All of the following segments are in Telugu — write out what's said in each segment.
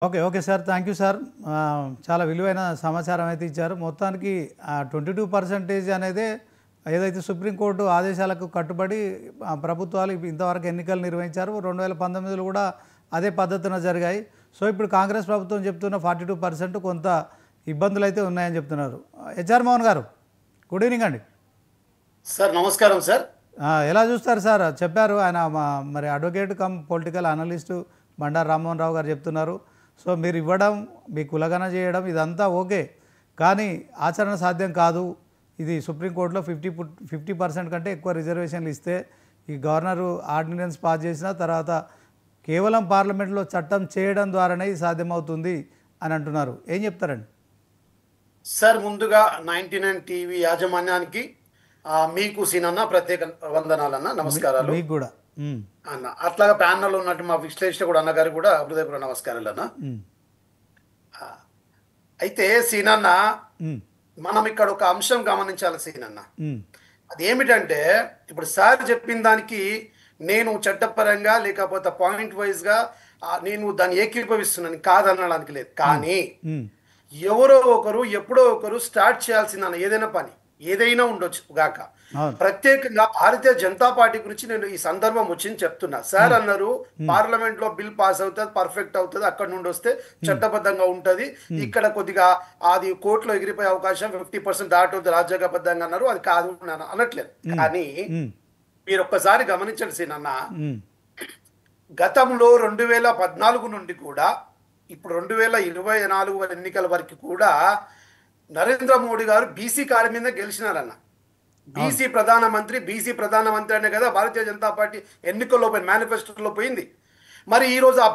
Okay. Okay sir. Thank you sir. చాలా విలువైన సమాచారం అయితే ఇచ్చారు. మొత్తానికి 22% అనేదే ఏదైతే సుప్రీంకోర్టు ఆదేశాలకు కట్టుబడి ప్రభుత్వాలు ఇంతవరకు ఎన్నికలు నిర్వహించారు. 2019లో కూడా అదే పద్ధతిన జరిగాయి. సో ఇప్పుడు కాంగ్రెస్ ప్రభుత్వం చెప్తున్న 42% కొంత ఇబ్బందులు అయితే ఉన్నాయని చెప్తున్నారు. HR Mohan garu, good evening అండి. సార్ నమస్కారం సార్. ఎలా చూస్తారు సార్? చెప్పారు ఆయన మరి advocate cum political analyst Bandaru Rammohan Rao garu చెప్తున్నారు. సో మీరు ఇవ్వడం, మీ కులగన చేయడం ఇదంతా ఓకే, కానీ ఆచరణ సాధ్యం కాదు. ఇది సుప్రీంకోర్టులో 50% కంటే ఎక్కువ రిజర్వేషన్లు ఇస్తే ఈ గవర్నరు ఆర్డినెన్స్ పాస్ చేసిన తర్వాత కేవలం పార్లమెంట్లో చట్టం చేయడం ద్వారానే ఇది సాధ్యమవుతుంది అని అంటున్నారు. ఏం చెప్తారండి? సార్ ముందుగా 99 టీవీ యాజమాన్యానికి మీకు సీనన్న ప్రత్యేక వందనాలన్న, నమస్కారాలు. మీకు కూడా అన్న. అట్లాగా ప్యానల్ ఉన్నట్టు మా విశ్లేషణ కూడా అన్నగారు కూడా హృదయపూర్వక నమస్కారాలు అన్న. అయితే సీనన్న, మనం ఇక్కడ ఒక అంశం గమనించాలి సీనన్న. అదేమిటంటే ఇప్పుడు సార్ చెప్పిన దానికి నేను చట్టపరంగా లేకపోతే పాయింట్ వైజ్గా నేను దాన్ని ఏకీభవిస్తున్నాను, కాదనడానికి లేదు. కానీ ఎవరో ఒకరు ఎప్పుడో ఒకరు స్టార్ట్ చేయాల్సిందన్న ఏదైనా పని, ఏదైనా ఉండొచ్చు గాక. ప్రత్యేకంగా భారతీయ జనతా పార్టీ గురించి నేను ఈ సందర్భం వచ్చింది చెప్తున్నా. సార్ అన్నారు పార్లమెంట్ లో బిల్ పాస్ అవుతుంది, పర్ఫెక్ట్ అవుతుంది, అక్కడ నుండి వస్తే చట్టబద్ధంగా ఉంటది, ఇక్కడ కొద్దిగా అది కోర్టులో ఎగిరిపోయే అవకాశం 50% దాటుతుంది రాజ్యాంగబద్ధంగా అన్నారు. అది కాదు అనట్లేదు. కానీ మీరు ఒక్కసారి గమనించండి సీనన్న, గతంలో 2014 నుండి కూడా ఇప్పుడు 2024 ఎన్నికల వరకు కూడా నరేంద్ర మోడీ గారు బీసీ కార్డు మీద గెలిచినారన్న. బీసీ ప్రధానమంత్రి అనే కదా భారతీయ జనతా పార్టీ ఎన్నికల్లో పోయి మేనిఫెస్టోలో పోయింది. మరి ఈరోజు ఆ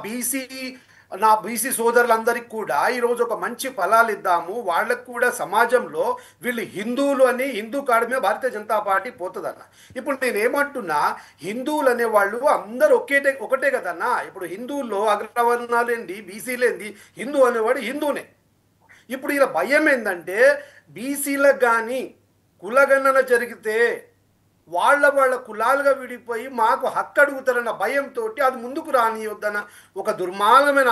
బీసీ సోదరులందరికీ కూడా ఈరోజు ఒక మంచి ఫలాలు ఇద్దాము, వాళ్ళకు కూడా సమాజంలో వీళ్ళు హిందువులు అని హిందూ కార్డు మీద భారతీయ జనతా పార్టీ పోతుందన్న. ఇప్పుడు నేను ఏమంటున్నా, హిందువులు అనేవాళ్ళు అందరూ ఒకటే కదన్నా. ఇప్పుడు హిందువుల్లో అగ్రవర్ణాలేంది, బీసీలేంది, హిందూ అనేవాడు హిందూనే. ఇప్పుడు ఇలా భయం ఏంటంటే బీసీలకు కానీ కులగణన జరిగితే వాళ్ళ కులాలుగా విడిపోయి మాకు హక్కు అడుగుతారన్న భయంతో అది ముందుకు రానియొద్దన్న ఒక దుర్మార్గమైన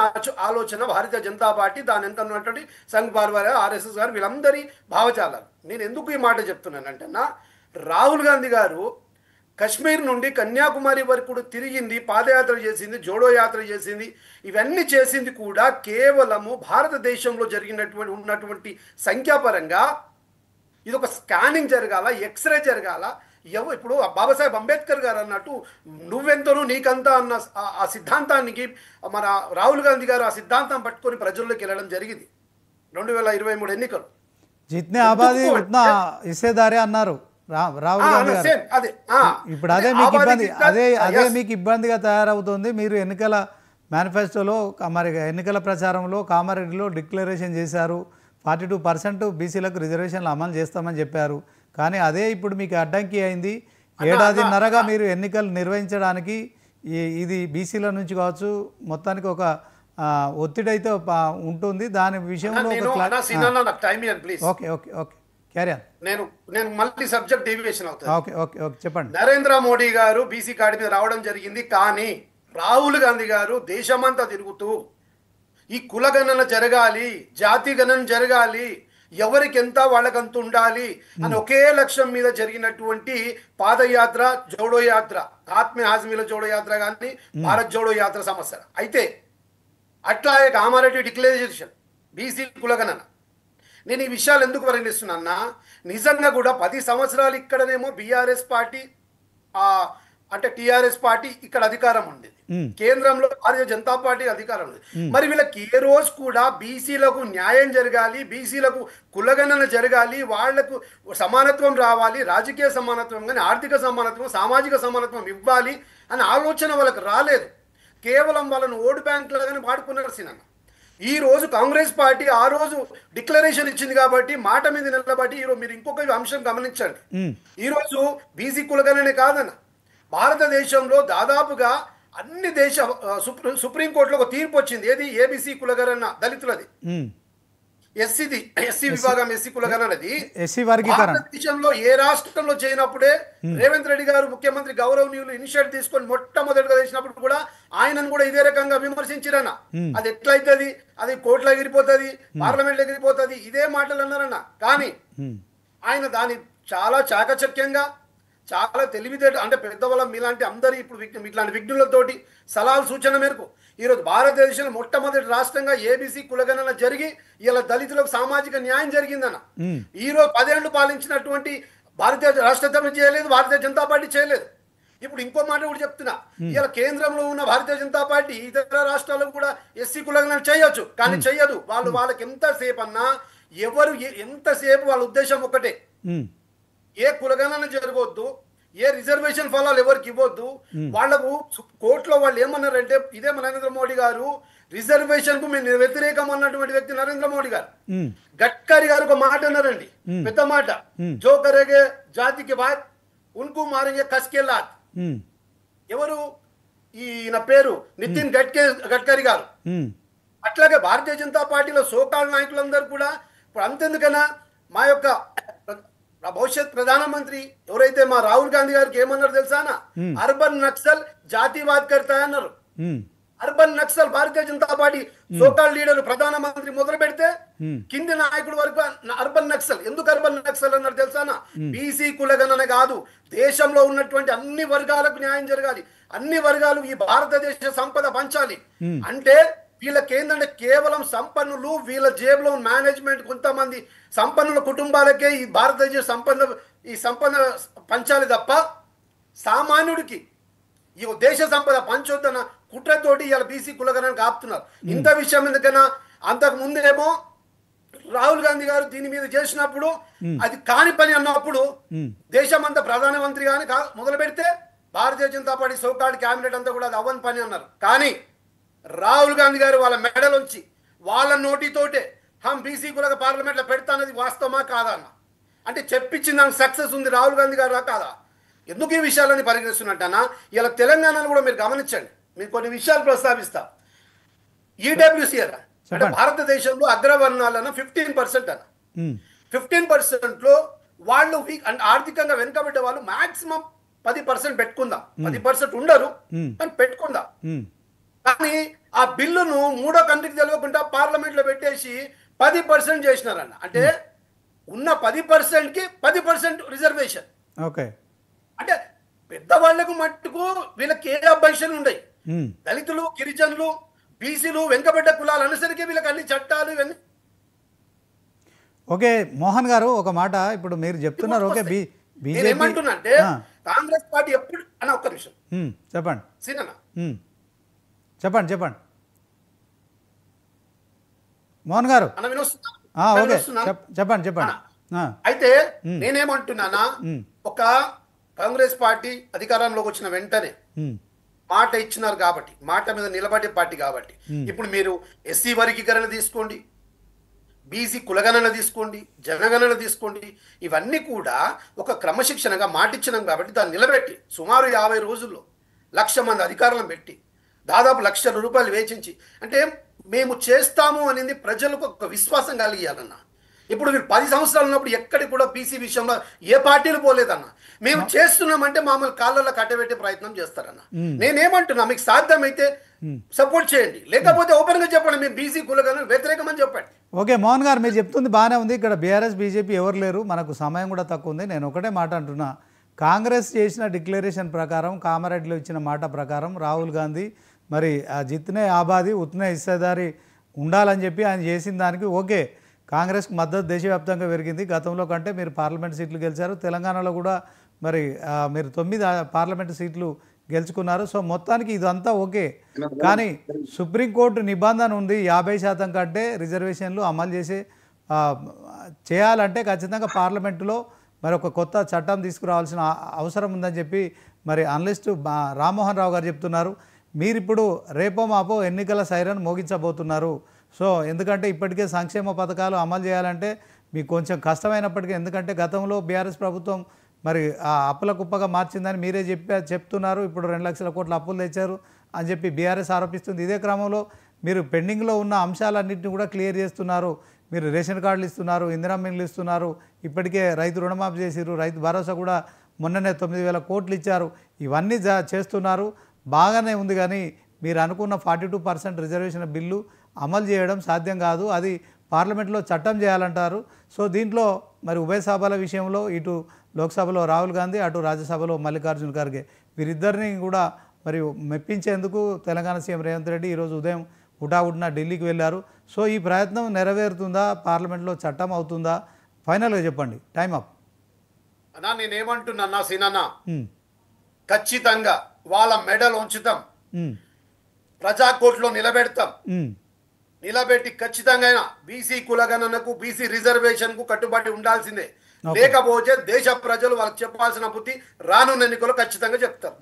ఆలోచన భారతీయ జనతా పార్టీ, దాని ఎంత ఉన్నటువంటి సంఘ్ పరివార్, ఆర్ఎస్ఎస్ గారు, వీళ్ళందరి భావజాలాలు. నేను ఎందుకు ఈ మాట చెప్తున్నానంటే రాహుల్ గాంధీ గారు కశ్మీర్ నుండి కన్యాకుమారి వరకు తిరిగింది, పాదయాత్ర చేసింది, జోడో యాత్ర చేసింది, ఇవన్నీ చేసింది కూడా కేవలము భారతదేశంలో ఉన్నటువంటి సంఖ్యాపరంగా ఇది ఒక స్కానింగ్ జరగాల, ఎక్స్రే జరగాల. ఇప్పుడు బాబాసాహెబ్ అంబేద్కర్ గారు అన్నట్టు నువ్వెంతనో నీకంతా అన్న ఆ సిద్ధాంతానికి మన రాహుల్ గాంధీ గారు ఆ సిద్ధాంతం పట్టుకొని ప్రజల్లోకి వెళ్ళడం జరిగింది 2023 ఎన్నికలు. జిత్నే ఆబాదీ ఉత్నా హిస్సేదారీ అన్నారు రాహుల్ గాంధీ గారు. ఇప్పుడు అదే మీకు ఇబ్బంది, అదే మీకు ఇబ్బందిగా తయారవుతుంది. మీరు ఎన్నికల మేనిఫెస్టోలో మరి ఎన్నికల ప్రచారంలో కామారెడ్డిలో డిక్లరేషన్ చేశారు, 42% బీసీలకు రిజర్వేషన్లు అమలు చేస్తామని చెప్పారు. కానీ అదే ఇప్పుడు మీకు అడ్డంకి అయింది. ఏడాదిన్నరగా మీరు ఎన్నికలు నిర్వహించడానికి ఇది బీసీల నుంచి కావచ్చు మొత్తానికి ఒక ఒత్తిడి అయితే ఉంటుంది. దాని విషయంలో okay okay okay carry on. నేను మళ్ళీ సబ్జెక్ట్ డీవియేషన్ అవుతుంది. ఓకే ఓకే ఓకే చెప్పండి. నరేంద్ర మోడీ గారు బీసీ కార్డు మీద రావడం జరిగింది. కానీ రాహుల్ గాంధీ గారు దేశమంతా తిరుగుతూ ఈ కులగణన జరగాలి, జాతి గణన జరగాలి, ఎవరికి ఎంత వాళ్ళకంత ఉండాలి అని ఒకే లక్ష్యం మీద జరిగినటువంటి పాదయాత్ర, జోడో యాత్ర, ఆత్మీయ హాజమీల జోడో యాత్ర కానీ భారత్ జోడో యాత్ర సమస్య. అయితే అట్లాగే కామారెడ్డి డిక్లరేషన్, బీసీ కులగణన. నేను ఈ విషయాలు ఎందుకు వర్ణిస్తున్నా, నిజంగా కూడా 10 సంవత్సరాలు ఇక్కడనేమో బీఆర్ఎస్ పార్టీ అంటే టీఆర్ఎస్ పార్టీ ఇక్కడ అధికారం ఉండేది, కేంద్రంలో భారతీయ జనతా పార్టీ అధికారం ఉంది. మరి వీళ్ళకి ఏ రోజు కూడా బీసీలకు న్యాయం జరగాలి, బీసీలకు కులగణన జరగాలి, వాళ్లకు సమానత్వం రావాలి, రాజకీయ సమానత్వం కానీ ఆర్థిక సమానత్వం, సామాజిక సమానత్వం ఇవ్వాలి అనే ఆలోచన వాళ్ళకి రాలేదు. కేవలం వాళ్ళను ఓటు బ్యాంకులుగానే వాడుకున్నారు సినన్న. ఈ రోజు కాంగ్రెస్ పార్టీ ఆ రోజు డిక్లరేషన్ ఇచ్చింది కాబట్టి మాట మీద నిలబడి ఈరోజు మీరు ఇంకొక అంశం గమనించండి. ఈరోజు బీసీ కులగణనే కాదన్న, భారతదేశంలో దాదాపుగా అన్ని సుప్రీంకోర్టులో ఒక తీర్పు వచ్చింది. ఏది? ఏబీసీ కులగణన దళితులది. ఎస్సీ విభాగం ఎస్సీ కులగణనది ఎస్సీ వర్గీకరణ భారతదేశంలో ఏ రాష్ట్రంలో చేయనప్పుడే రేవంత్ రెడ్డి గారు ముఖ్యమంత్రి గౌరవనీయులు ఇనిషియేటివ్ తీసుకొని మొట్టమొదటిగా చేసినప్పుడు కూడా ఆయనను కూడా ఇదే రకంగా విమర్శించారన్న. అది ఎట్లయితుంది, అది కోర్టులో ఎగిరిపోతుంది, పార్లమెంట్లో ఎగిరిపోతుంది, ఇదే మాటలు అన్నారన్న. కానీ ఆయన దాని చాలా చాకచక్యంగా, చాలా తెలివితేట, అంటే పెద్దవాళ్ళ మీలాంటి అందరి ఇప్పుడు ఇట్లాంటి విఘ్నులతోటి సలహాలు సూచన మేరకు ఈరోజు భారతదేశంలో మొట్టమొదటి రాష్ట్రంగా ఏబీసీ కులగణన జరిగి ఇలా దళితులకు సామాజిక న్యాయం జరిగిందన్న. ఈరోజు 10 ఏళ్లు పాలించినటువంటి భారతీయ రాష్ట్ర చేయలేదు, భారతీయ జనతా పార్టీ చేయలేదు. ఇప్పుడు ఇంకో మాట కూడా చెప్తున్నా, ఇలా కేంద్రంలో ఉన్న భారతీయ జనతా పార్టీ ఇతర రాష్ట్రాలకు కూడా ఎస్సీ కులగణన చేయొచ్చు, కానీ చెయ్యదు. వాళ్ళకి ఎంతసేపు అన్నా ఎవరు ఎంతసేపు వాళ్ళ ఉద్దేశం ఒకటే, ఏ కులగణన జరగవద్దు, ఏ రిజర్వేషన్ ఫలాలు ఎవరికి ఇవ్వద్దు. వాళ్లకు కోర్టులో వాళ్ళు ఏమన్నారంటే, ఇదే నరేంద్ర మోడీ గారు రిజర్వేషన్ కు మేము వ్యతిరేకం అన్నటువంటి వ్యక్తి నరేంద్ర మోడీ గారు. గడ్కరీ గారు ఒక మాట అన్నారండి, పెద్ద మాట, జో కరేగే జాతికి బాత్ ఉన్కు మారేంగే కస్కే లాత్. ఎవరు ఈయన పేరు నితిన్ గడ్కరీ గారు. అట్లాగే భారతీయ జనతా పార్టీలో సోకాల్ నాయకులందరూ కూడా ఇప్పుడు అంతెందుకన్నా మా యొక్క భవిష్యత్ ప్రధానమంత్రి ఎవరైతే మా రాహుల్ గాంధీ గారికి ఏమన్నారు తెలుసానా, అర్బన్ నక్సల్ జాతివాద్ కర్తా అన్నారు. Urban Naxal Bharatiya Janata party so-called leader ప్రధానమంత్రి మొదలు పెడితే కింది నాయకుడు వరకు అర్బన్ నక్సల్. ఎందుకు అర్బన్ నక్సల్ అన్నారు తెలుసానా, బీసీ కులగణన కాదు, దేశంలో ఉన్నటువంటి అన్ని వర్గాలకు న్యాయం జరగాలి, అన్ని వర్గాలు ఈ భారతదేశ సంపద పంచాలి. అంటే వీళ్ళకి ఏంటంటే కేవలం సంపన్నులు, వీళ్ళ జేబులో మేనేజ్మెంట్, కొంతమంది సంపన్నుల కుటుంబాలకే ఈ భారతదేశ సంపద పంచాలి తప్ప సామాన్యుడికి ఈ దేశ సంపద పంచొద్దన్న కుట్రతోటి ఇలా బీసీ కులగణనకు ఆపుతున్నారు. ఇంత విషయం ఎందుకన్నా, అంతకు ముందేమో రాహుల్ గాంధీ గారు దీని మీద చేసినప్పుడు అది కాని పని అన్నప్పుడు దేశమంతా ప్రధానమంత్రి గాని మొదలు పెడితే Bharatiya Janata party so called cabinet అంతా కూడా అది అవ్వని పని అన్నారు. కానీ రాహుల్ గాంధీ గారు వాళ్ళ మెడలోంచి వాళ్ళ నోటితోటే బీసీ కులగ పార్లమెంట్లో పెడతానది వాస్తవమా కాదా అన్న, అంటే చెప్పించిన దానికి సక్సెస్ ఉంది రాహుల్ గాంధీ గారు కాదా. ఎందుకు ఈ విషయాలని పరిగణిస్తున్నట్టన్నా, ఇలా తెలంగాణలో కూడా మీరు గమనించండి, మీకు కొన్ని విషయాలు ప్రస్తావిస్తా. ఈడబ్ల్యూసీఆర్ అంటే భారతదేశంలో అగ్రవర్ణాలన్న 15% అన్న. 15% వాళ్ళు ఆర్థికంగా వెనుకబెట్టే వాళ్ళు మాక్సిమం 10% పెట్టుకుందాం, 10% ఉండరు కానీ పెట్టుకుందాం. కానీ ఆ బిల్లును 3వ కంట్రీకి తెలియకుండా పార్లమెంట్ లో పెట్టేసి 10% చేసినారన్న. అంటే ఉన్న 10%కి 10% రిజర్వేషన్. ఓకే, అంటే పెద్దవాళ్లకు మట్టుకు వీళ్ళకి ఏ అబ్జెక్షన్ ఉండయి. దళితులు, గిరిజనులు, బీసీలు, వెనుకబడ్డ కులాలు అనుసరికి వీళ్ళకి అన్ని చట్టాలు ఇవన్నీ. ఓకే మోహన్ గారు, ఒక మాట ఇప్పుడు మీరు చెప్తున్నారు. ఓకే, ఏమంటున్నా అంటే కాంగ్రెస్ పార్టీ ఎప్పుడు అన్న, ఒక్క నిమిషం చెప్పండి సీనన్న, చెప్పండి మోహన్ గారు. ఓకే చెప్పండి. అయితే నేనేమంటున్నానా, ఒక కాంగ్రెస్ పార్టీ అధికారంలోకి వచ్చిన వెంటనే మాట ఇచ్చినారు కాబట్టి, మాట మీద నిలబడే పార్టీ కాబట్టి, ఇప్పుడు మీరు ఎస్సీ వర్గీకరణ తీసుకోండి, బీసీ కులగణన తీసుకోండి, జనగణన తీసుకోండి, ఇవన్నీ కూడా ఒక క్రమశిక్షణగా మాట ఇచ్చినాం కాబట్టి దాన్ని నిలబెట్టి సుమారు 50 రోజుల్లో 1,00,000 మంది అధికారులను పెట్టి దాదాపు 1,00,000 రూపాయలు వేచించి, అంటే మేము చేస్తాము అనేది ప్రజలకు ఒక విశ్వాసం కలిగియాలన్న. ఇప్పుడు మీరు 10 సంవత్సరాలు ఉన్నప్పుడు ఎక్కడికి కూడా బీసీ విషయంలో ఏ పార్టీలు పోలేదన్న. మేము చేస్తున్నామంటే మామూలు కాళ్ళలో కట్టబెట్టే ప్రయత్నం చేస్తారన్న. నేనేమంటున్నా, మీకు సాధ్యమైతే సపోర్ట్ చేయండి, లేకపోతే ఓపెన్ గా చెప్పండి మేము బీసీ కులగణన వ్యతిరేకమని చెప్పండి. ఓకే మోహన్ గారు, మీరు చెప్తుంది బాగానే ఉంది. ఇక్కడ బీఆర్ఎస్ బీజేపీ ఎవరు లేరు, మనకు సమయం కూడా తక్కువ ఉంది. నేను ఒకటే మాట అంటున్నా, కాంగ్రెస్ చేసిన డిక్లరేషన్ ప్రకారం, కామారెడ్డిలో ఇచ్చిన మాట ప్రకారం రాహుల్ గాంధీ మరి జిత్నే ఆబాది ఉత్నే హిస్సేదారి ఉండాలని చెప్పి ఆయన చేసిన దానికి ఓకే, కాంగ్రెస్కి మద్దతు దేశవ్యాప్తంగా పెరిగింది. గతంలో కంటే మీరు పార్లమెంట్ సీట్లు గెలిచారు, తెలంగాణలో కూడా మరి మీరు 9 పార్లమెంటు సీట్లు గెలుచుకున్నారు. సో మొత్తానికి ఇదంతా ఓకే. కానీ సుప్రీంకోర్టు నిబంధన ఉంది, 50% కంటే రిజర్వేషన్లు అమలు చేయాలంటే ఖచ్చితంగా పార్లమెంటులో మరి ఒక కొత్త చట్టం తీసుకురావాల్సిన అవసరం ఉందని చెప్పి మరి అనలిస్టు రామ్మోహన్ రావు గారు చెప్తున్నారు. మీరు ఇప్పుడు రేపో మాపో ఎన్నికల సైరన్ మోగించబోతున్నారు. సో ఎందుకంటే ఇప్పటికే సంక్షేమ పథకాలు అమలు చేయాలంటే మీకు కొంచెం కష్టమైనప్పటికీ, ఎందుకంటే గతంలో బీఆర్ఎస్ ప్రభుత్వం మరి ఆ అప్పుల కుప్పగా మార్చిందని మీరే చెప్తున్నారు. ఇప్పుడు 2 లక్షల కోట్ల అప్పులు తెచ్చారు అని చెప్పి బీఆర్ఎస్ ఆరోపిస్తుంది. ఇదే క్రమంలో మీరు పెండింగ్లో ఉన్న అంశాలన్నింటినీ కూడా క్లియర్ చేస్తున్నారు. మీరు రేషన్ కార్డులు ఇస్తున్నారు, ఇందిరా మిల్లు ఇస్తున్నారు, ఇప్పటికే రైతు రుణమాఫీ చేసిర్రు, రైతు భరోసా కూడా మొన్ననే 9,000 కోట్లు ఇచ్చారు. ఇవన్నీ చేస్తున్నారు, బాగానే ఉంది. కానీ మీరు అనుకున్న 42% రిజర్వేషన్ బిల్లు అమలు చేయడం సాధ్యం కాదు. అది పార్లమెంట్లో చట్టం చేయాలంటారు. సో దీంట్లో మరి ఉభయ సభల విషయంలో ఇటు లోక్సభలో రాహుల్ గాంధీ, అటు రాజ్యసభలో మల్లికార్జున ఖర్గే వీరిద్దరిని కూడా మరి మెప్పించేందుకు తెలంగాణ సీఎం రేవంత్ రెడ్డి ఈరోజు ఉదయం హుటాహుటిన ఢిల్లీకి వెళ్ళారు. సో ఈ ప్రయత్నం నెరవేరుతుందా, పార్లమెంట్లో చట్టం అవుతుందా, ఫైనల్గా చెప్పండి. Time up. అన్నా నేనేమంటున్నా సీనన్నా, ఖచ్చితంగా వాళ్ళ మెడల్ ఉంచుతాం, ప్రజాకోర్టులో నిలబెడతాం, నిలబెట్టి ఖచ్చితంగా బీసీ కులగణనకు బీసీ రిజర్వేషన్ కు కట్టుబడి ఉండాల్సిందే. లేకపోతే దేశ ప్రజలు వాళ్ళకి చెప్పాల్సిన బుద్ధి రానున్న ఎన్నికలు ఖచ్చితంగా చెప్తారు.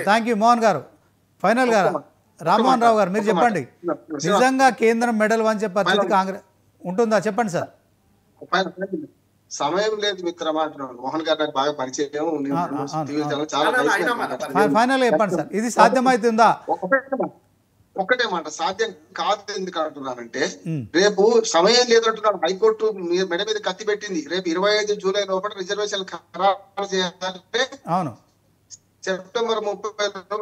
థ్యాంక్ యూ మోహన్ గారు. ఫైనల్ గా రామ్మోహన్ రావు గారు మీరు చెప్పండి, నిజంగా కేంద్రం మెడల్ వంచే పరిస్థితి కాంగ్రెస్ ఉంటుందా? చెప్పండి సార్. సమయం లేదు మిత్రమా, మోహన్ గారు నాకు బాగా పరిచయం, ఫైనల్ చెప్పండి సార్, ఇది సాధ్యమవుతుందా? ఒక్కటే మాట, సాధ్యం కాదు. ఎందుకు అంటున్నానంటే రేపు సమయం లేదంటున్నాడు. హైకోర్టు మెడ మీద కత్తి పెట్టింది. రేపు 25 జూలై లోపల రిజర్వేషన్ ఖరారు చేయాలంటే అవును సెప్టెంబర్ 30